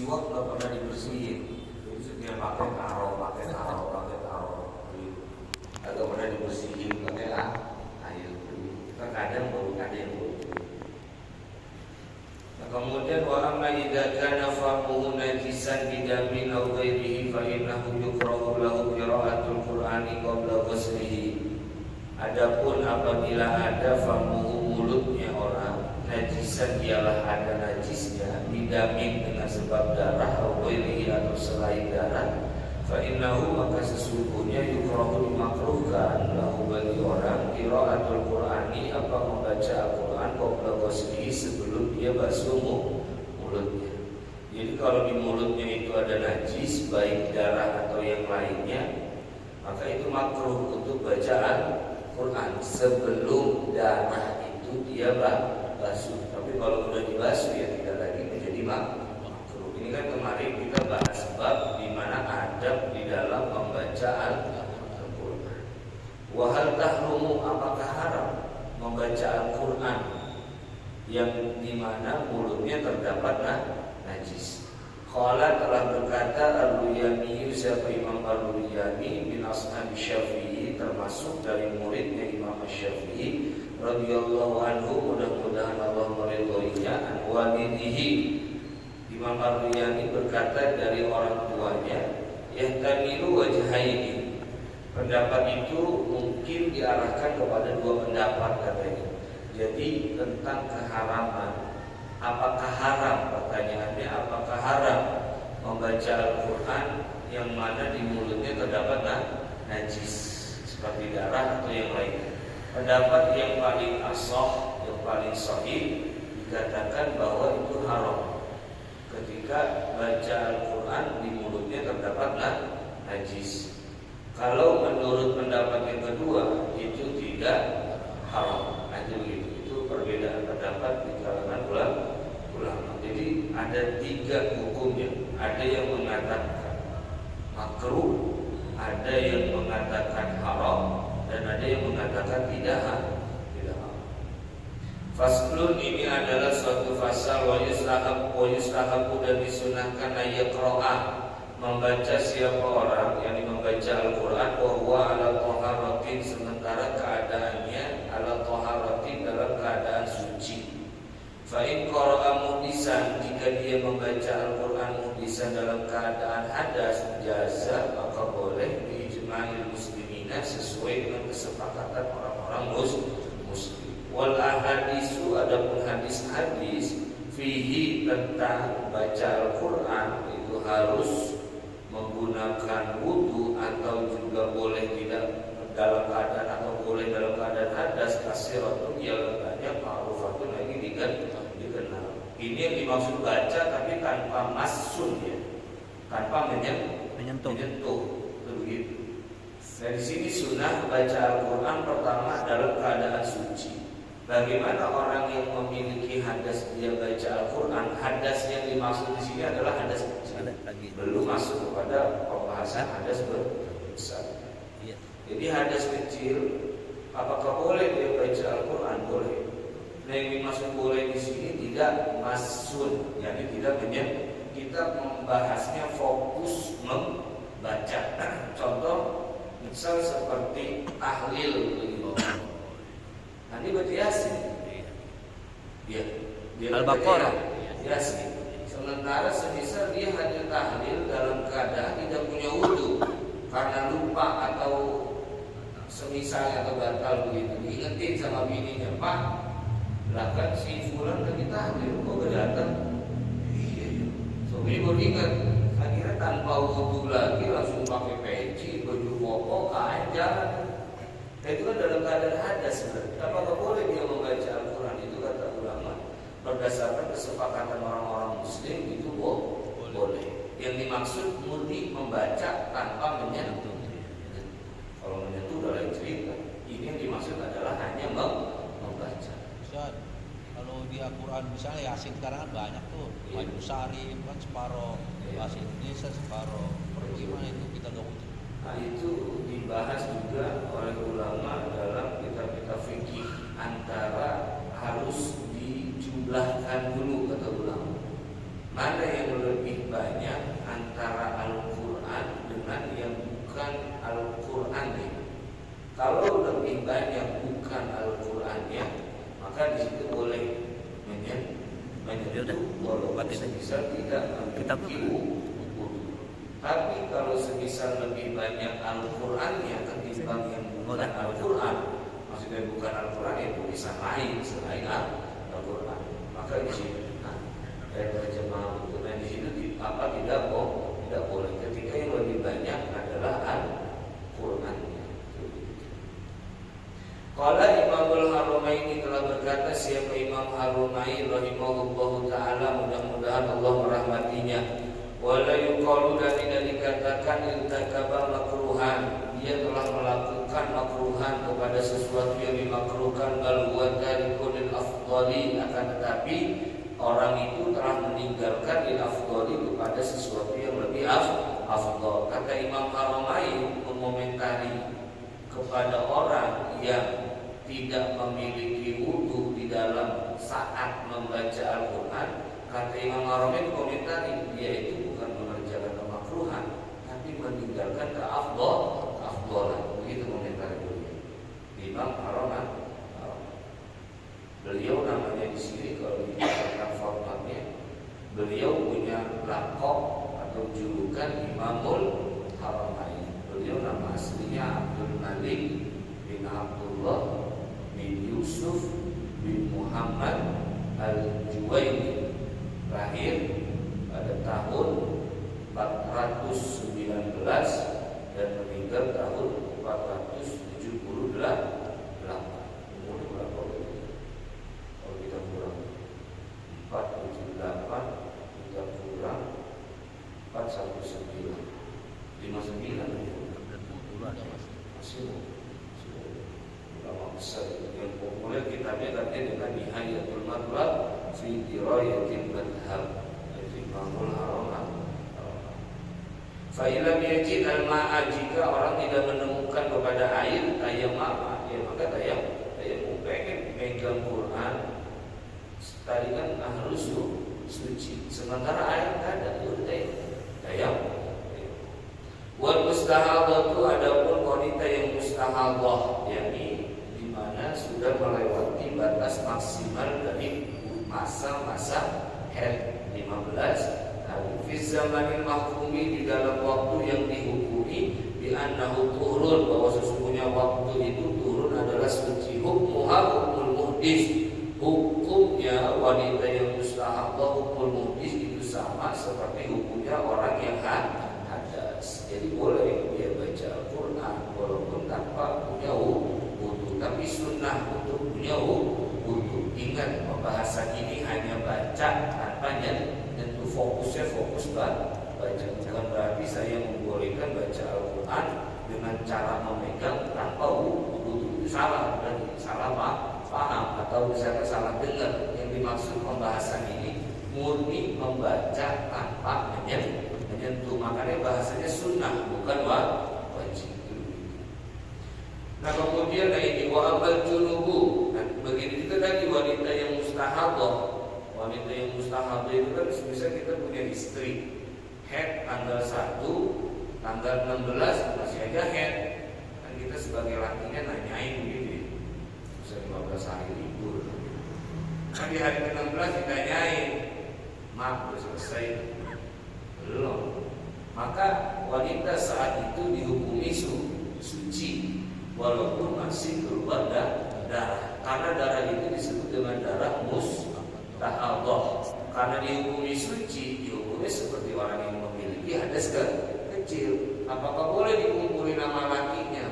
siwak nggak pernah dibersihin. Jadi setiap pakai taro, agak pernah dibersihin pakai air. Terkadang baru ada yang bau. Nah, kemudian wa amma idza kana famuhu najisan bidamin aw ghairihi fa innahu yukrahu lahu qira'atul qur'ani qabla ghuslihi. Adapun apabila ada famuhu mulutnya orang najisan, ialah ada najisnya bidamin dengan sebab darah aw ghairihi atau selain darah, fa innahu maka sesungguhnya yukrahu dimakruhkan lahu bagi orang qira'atul qur'ani apa membaca Al-Qur'an qabla ghuslihi sebelum dia basuh mulutnya. Jadi kalau di mulutnya itu ada najis baik darah atau yang lainnya, maka itu makruh untuk bacaan Quran sebelum darah itu dia basuh. Tapi kalau sudah dibasuh ya tidak lagi menjadi makruh. Ini kan kemarin kita bahas bab di mana adab di dalam membaca Al-Quran. Wahal tahrumu, apakah haram membaca Al-Quran yang di mana mulutnya terdapat najis? Qala telah berkata Ar-Ruyani, siapa Imam Ar-Ruyani bin Ashab Syafi'i, termasuk dari muridnya Imam Syafi'i radhiyallahu anhu, mudah-mudahan Allah meridhoinya, an walidihi. Imam Ar-Ruyani berkata dari orang tuanya, yahtamilu wajhaini. Pendapat itu mungkin diarahkan kepada dua pendapat katanya. Jadi tentang keharaman, apakah haram, pertanyaannya apakah haram membaca Al-Quran yang mana di mulutnya terdapat najis seperti darah atau yang lain. Pendapat yang paling ashah, yang paling sahih, dikatakan bahwa itu haram ketika baca Al-Quran di mulutnya terdapat najis. Kalau menurut pendapat yang kedua itu tidak haram. Nah, itu perbedaan pendapat di kalangan ulama. Jadi ada tiga hukumnya. Ada yang mengatakan makruh, ada yang mengatakan haram, dan ada yang mengatakan tidak haram. Faslun, ini adalah suatu fasal. Wa yustahabu dan disunahkan ayaqra'ah, membaca siapa orang yang membaca Al-Quran wa huwa ala taharatin, sementara keadaannya ala taharatin, dalam keadaan suci. Fa in qara'a muhdisan, jika dia membaca Al-Quran muhdisan dalam keadaan hadas, jaza, maka boleh biijma'il muslimina, sesuai dengan kesepakatan orang-orang muslim. Wal ahadisu, adapun hadis-hadis fihi, tentang baca Al-Quran itu harus menggunakan wudu atau juga boleh tidak dalam keadaan atau boleh dalam keadaan hadas, kasiratun yang banyak, ma'rufatun lagi dikenal. Ini yang dimaksud baca tapi tanpa masun, ya, tanpa menyentuh. Begitu. Dari sini sunnah baca Al-Quran pertama dalam keadaan suci. Bagaimana orang yang memiliki hadas dia baca Al-Quran? Hadas yang dimaksud di sini adalah hadas kecil. Belum masuk kepada pembahasan hadas besar. Jadi hadas kecil, apakah boleh dia baca Al-Quran? Boleh. Nah, yang dimaksud boleh di sini tidak masun, yakni tidak menyentuh. Kita membahasnya fokus membaca. Contoh, misal seperti tahlil. Nanti baca Yasin. Dia Al-Baqarah. Yasin. Sementara semisal dia hanya tahlil dalam keadaan tidak punya wudu karena lupa atau semisal atau batal begitu, diingetin sama bininya, Pak, belakang si fulan lagi tahlil, kok datang? Iya. So ini baru ingat, akhirnya tanpa wudu lagi langsung pakai peci, baju koko, kain jalan. Nah, itu kan dalam keadaan hadas. Apakah boleh dia membaca Al-Quran? Itu kata ulama, berdasarkan kesepakatan orang-orang muslim itu boleh. Yang dimaksud murni membaca tanpa menyentuh. Kalau menyentuh udah lain cerita. Ini yang dimaksud adalah hanya membaca. Ustaz, kalau di Al-Quran misalnya Yasin sekarang kan banyak tuh, Maju Sari kan separoh, bahasa Indonesia separoh. Bagaimana itu kita gak butuh? Nah, itu dibahas juga oleh ulama dalam kitab-kitab fikih, antara harus dijumlahkan dulu kata ulama. Mana yang lebih baik walaupun semisal tidak memiliki wudu. Tapi kalau semisal lebih banyak Al-Qur'annya ketimbang yang bukan Al-Qur'an, maksudnya bukan Al-Qur'an itu bisa lain selain Al-Qur'an. Maka di sini terjemah untuk di situ tidak boleh ketika yang lebih banyak adalah Al-Qur'an. Qala Imamul Haramaini telah berkata siapa Imam Haramain rahimahullahu taala, mudah-mudahan Allah merahmatinya, wala yuqalu dan tidak dikatakan irtakaba makruhan, dia telah melakukan makruhan kepada sesuatu yang dimakruhkan, bal huwa tarikun lil afdali, akan tetapi orang itu telah meninggalkan lil afdali kepada sesuatu yang lebih afdal. Kata Imam Haramain mengomentari kepada orang yang tidak memiliki wudu di dalam saat membaca Al-Quran, kata Imam Haramain komentari, dia itu bukan mengerjakan kemakruhan, tapi meninggalkan keafdalan. Begitu komentar beliau. Imam Haramain, beliau namanya di sini kalau dikatakan formatnya, beliau punya lakop atau julukan Imamul Haramain. Beliau nama aslinya Abdul Malik bin Abdullah bin Yusuf bin Muhammad Al-Juwaini, lahir pada tahun 419 dan meninggal tahun 478. Umur berapa? Kalau kita kurang 478, kita kurang 419, 59. Masih ulama besar yang populer kitabnya katanya dengan Nihayatul Matlab fi Dirayatil Madhab, Imamul Haramain. Fa'ilam yajid al-ma'a, jika orang tidak menemukan kepada air, tayammama, ya maka tayammum. Pengen megang Quran, tadi kan harus suci, sementara air tidak ada, tayammum. Wal mustahadatu, adapun wanita yang mustahadah, yakni di mana sudah melewati batas maksimal dari masa-masa haid 15 hari. Fi zamanil mahkumi, di dalam waktu yang dihukumi, bi annahu turun, bahwa sesungguhnya waktu itu turun adalah suci. Hukmuha hukmul muhdis, hukumnya wanita yang mustahadah hukmul muhdis itu sama seperti hukumnya orang yang hadas. Jadi boleh dia baca Al-Quran walaupun tanpa punya wudu, tapi sunnah untuk punya wudu. Ingat, pembahasan ini hanya baca tanpa nyentuh, fokusnya fokus baca. Bukan berarti saya membolehkan baca Al-Quran dengan cara memegang tanpa wudu. Itu salah, dan salah paham atau misalnya salah dengar. Yang dimaksud pembahasan ini murni membaca tanpa menyentuh. Makanya bahasanya sunnah, bukan wajib. Nah kemudian ini wa'abal junubu. Nah begitu juga tadi wanita yang mustahadah. Wanita yang mustahadah itu kan bisa kita punya istri, head tanggal 1, tanggal 16 masih aja head. Kan kita sebagai lakinya nanyain begini, bisa 15 hari libur. Kan di hari ke-16 ditanyain, maaf udah selesai belum? Maka wanita saat itu dihukumi suci walaupun masih keluar darah, karena darah itu disebut dengan darah mustahadah. Karena dihukumi suci, dihukumi seperti orang yang memiliki hadas kecil. Apakah boleh dikumpulin nama lakinya?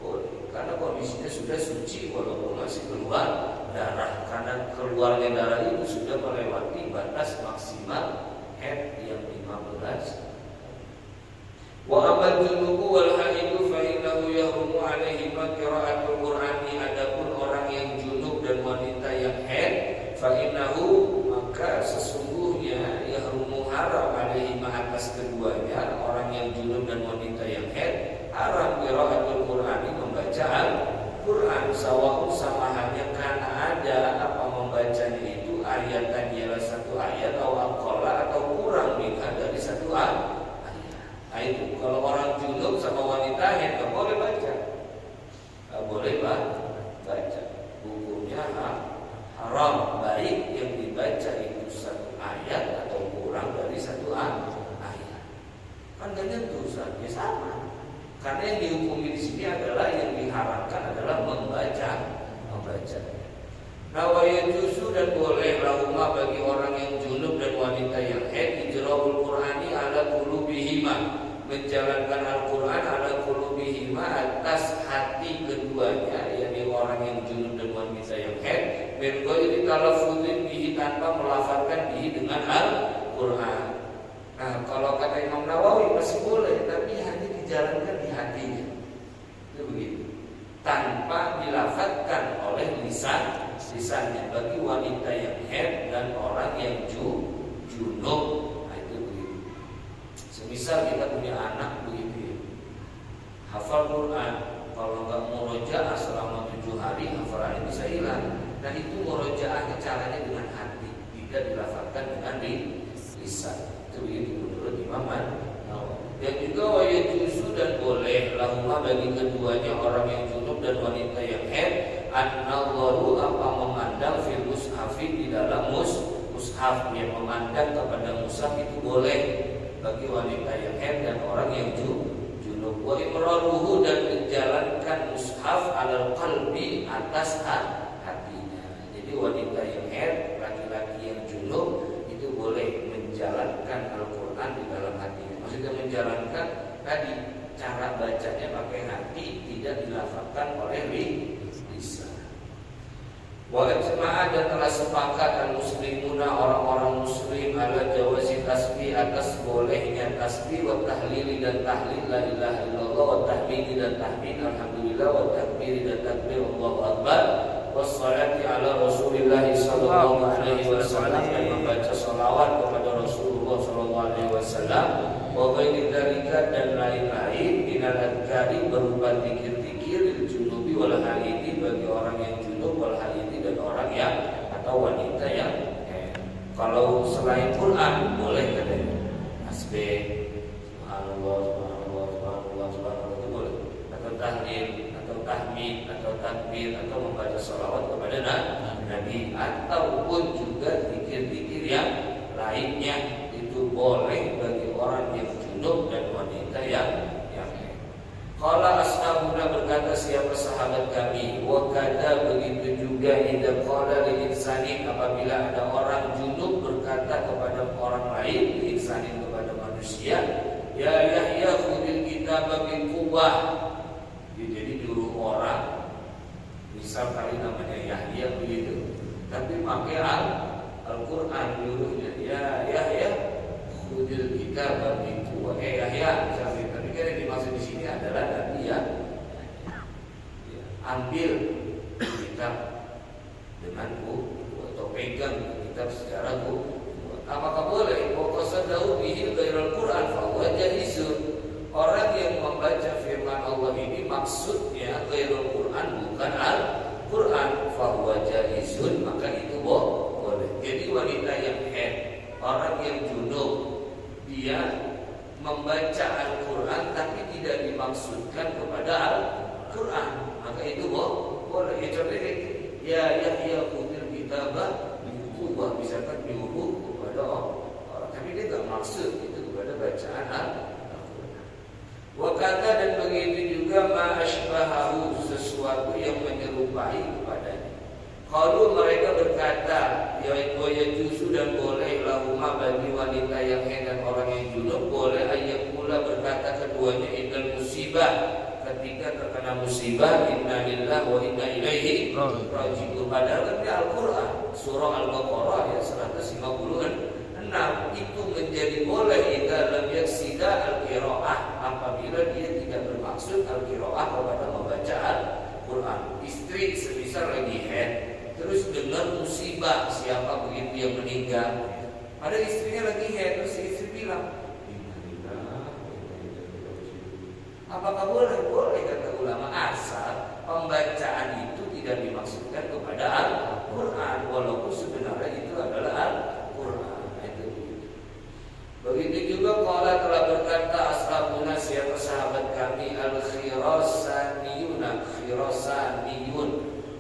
Boleh, karena kondisinya sudah suci walaupun masih keluar darah. Karena keluarnya darah itu sudah melewati batas maksimal haid yang 15. Wa amal junubu wal haidu fa innahu yahrumu alaihi qira'atul Qur'ani, adapun orang yang junub dan wanita yang haid, fa innahu, maka sesungguhnya yahrumu haram alaihi atas keduanya, orang yang junub dan wanita yang haid, haram qira'atul Qur'ani, membaca Al-Qur'an, sawa'un, sama halnya, karena ada apa membacanya itu ayatan ialah satu ayat, atau aqalla atau kurang minha dari satu ayat. Itu kalau orang junub sama wanita haid nggak boleh baca, nggak boleh baca. Hukumnya haram, baik yang dibaca itu satu sama. Karena yang dihukumi di sini adalah yang diharamkan adalah membaca. Nah, wa yajuzu dan boleh lahuma bagi orang yang junub dan wanita yang haid ijra'ul Qur'ani ala qulubihima, menjalankan Al-Qur'an ala qulubihima atas hati keduanya, yakni orang yang junub dan wanita yang haid, min ghairi talaffuzin bihi, tanpa melafazkan bihi dengan Al-Qur'an. Nah, kalau kata Imam Nawawi masih boleh, tapi hanya dijalankan di hatinya. Itu begitu. Tanpa dilafazkan oleh lisannya bagi wanita yang haid dan orang yang junub. Nah, itu begitu. Semisal kita punya anak begitu ya, hafal Quran, kalau nggak murojaah selama 7 hari hafalannya bisa hilang. Nah, itu murojaahnya caranya dengan hati, tidak dilafazkan dengan lisan. Itu begitu menurut Imam Nawawi. Dan juga wa yajuzu dan boleh lahuma bagi keduanya orang yang junub dan wanita yang haid an-nadharu, apa memandang fil mushafi, di dalam mushaf, yang memandang kepada mushaf itu boleh bagi wanita yang haid dan orang yang junub. Wa imraruhu, dan menjalankan mushaf alal qalbi, atas hatinya. Jadi wanita yang haid, laki-laki yang junub itu boleh menjalankan Al-Qur'an di dalam hatinya. Maksudnya menjalankan tadi cara bacanya pakai hati, tidak dilafazkan oleh lisan. Wa ijma'a, dan telah sepakat al-muslimuna, orang-orang muslim, ala jawazi tasbih, atas bolehnya tasbih, wa tahlili, dan tahlil la ilaha illallah, wa tahmidi, dan tahmid alhamdulillah, wa takbiri, dan takbir Allahu akbar, wassalati ala Rasulillah sallallahu alaihi wasallam, dan membaca salawat kepada Rasulullah sallallahu alaihi wasallam, wa ghairi dzalika, dan lain-lain minal adhkari, berupa zikir-zikir junubi wal haidi, bagi orang yang junub, wal haidi, dan orang yang atau wanita yang kalau selain Quran boleh katanya tasbih, subhanallah, subhanallah, subhanallah, subhanallah, itu boleh, atau tahlil, atau tahmid, atau takbir, atau membaca salawat kepada Nabi, ataupun juga zikir-zikir yang lainnya, itu boleh bagi orang yang junub dan wanita yang Qala ashabuna, berkata siapa sahabat kami, wa kada, begitu juga idza qala lil insani, apabila ada orang junub berkata kepada orang lain, lil insani, kepada manusia, ya Yahya khudil kitaba bil quwwah. Jadi dulu orang misal kali namanya Yahya begitu, tapi pakai Al-Qur'an dulunya, ya Yahya khudil kitaba bil quwwah. Yahya misalnya, tapi kan yang dimaksud di sini adalah Nabi ya, ambil kitab dengan buku atau pegang kitab secara buku. Apakah boleh? Waqasadahu bihi ghairul Qur'an fa huwa jaizun. Orang yang membaca firman Allah ini maksudnya ghairul Qur'an, bukan Al-Qur'an, fa huwa jaizun, maka itu boleh. Jadi wanita yang haid, orang yang junub, dia membaca Al-Quran tapi tidak dimaksudkan kepada Al-Quran, maka itu boleh. Ya contohnya, ya Yahya khudil kitabah bil quwwah, misalkan diuruh kepada orang, tapi dia tidak maksud itu kepada bacaan Al-Quran. Wa kata, dan begitu juga ma asbahahu, sesuatu yang menyerupai kepadanya. Kalau mereka berkata, ya yajuzu, dan boleh lahuma bagi wanita yang haid dan orang yang junub, boleh ayyakula, berkata keduanya, indal musibah, ketika terkena musibah, inna lillahi wa inna ilaihi raji'un. Padahal di Al-Quran surah Al-Baqarah ayat 156 itu menjadi boleh idza lam yaksida al-qiraah, apabila dia tidak bermaksud al-qiraah kepada membaca Al-Quran. Istri semisal lagi haid, terus dengar musibah siapa begitu yang meninggal, ada istrinya lagi haid, terus istri bilang, apakah boleh? Boleh, kata ulama, asal pembacaan itu tidak dimaksudkan kepada Al-Quran, walaupun sebenarnya itu adalah Al-Quran. Itu. Begitu juga qala, telah berkata ashabuna, siapa sahabat kami, al-khirasaniyuna, khirasaniyun,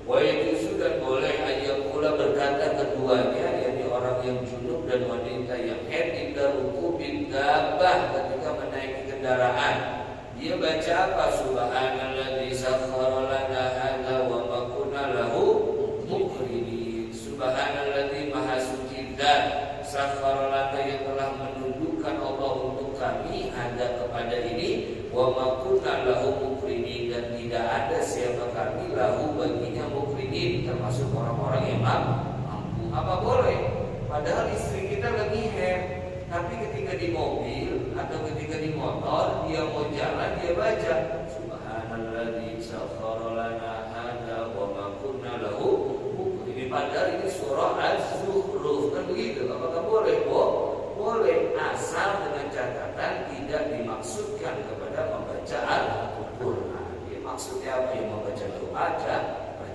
wa yajuzu, dan boleh ayyakula, berkata keduanya, yakni orang yang junub dan wanita yang haid, inda rukubid dabbah, ketika menaiki kendaraan, Dia baca apa? Subhanalladzi sakhkhara lana hadza wa ma kunna lahu muqrinin. Subhanalladzi maha suci zat sakhkhara lana yang telah menundukkan Allah untuk kami hadza kepada ini wa ma kunna lahu muqrinin, dan tidak ada siapa kami lahu baginya muqrinin, termasuk orang-orang yang mampu. Apa boleh? Padahal istri kita lagi haid, tapi ketika di mobil atau ketika di motor dia mau jalan, dia baca Subhanalladzi sakhkhara lana hadza wa ma kunna lahu muqrinin. Padahal ini surah Az-Zukhruf, kan begitu. Apakah boleh? Boleh, asal dengan catatan tidak dimaksudkan kepada membaca Al-Qur'an. Maksudnya apa? Yang membaca doa aja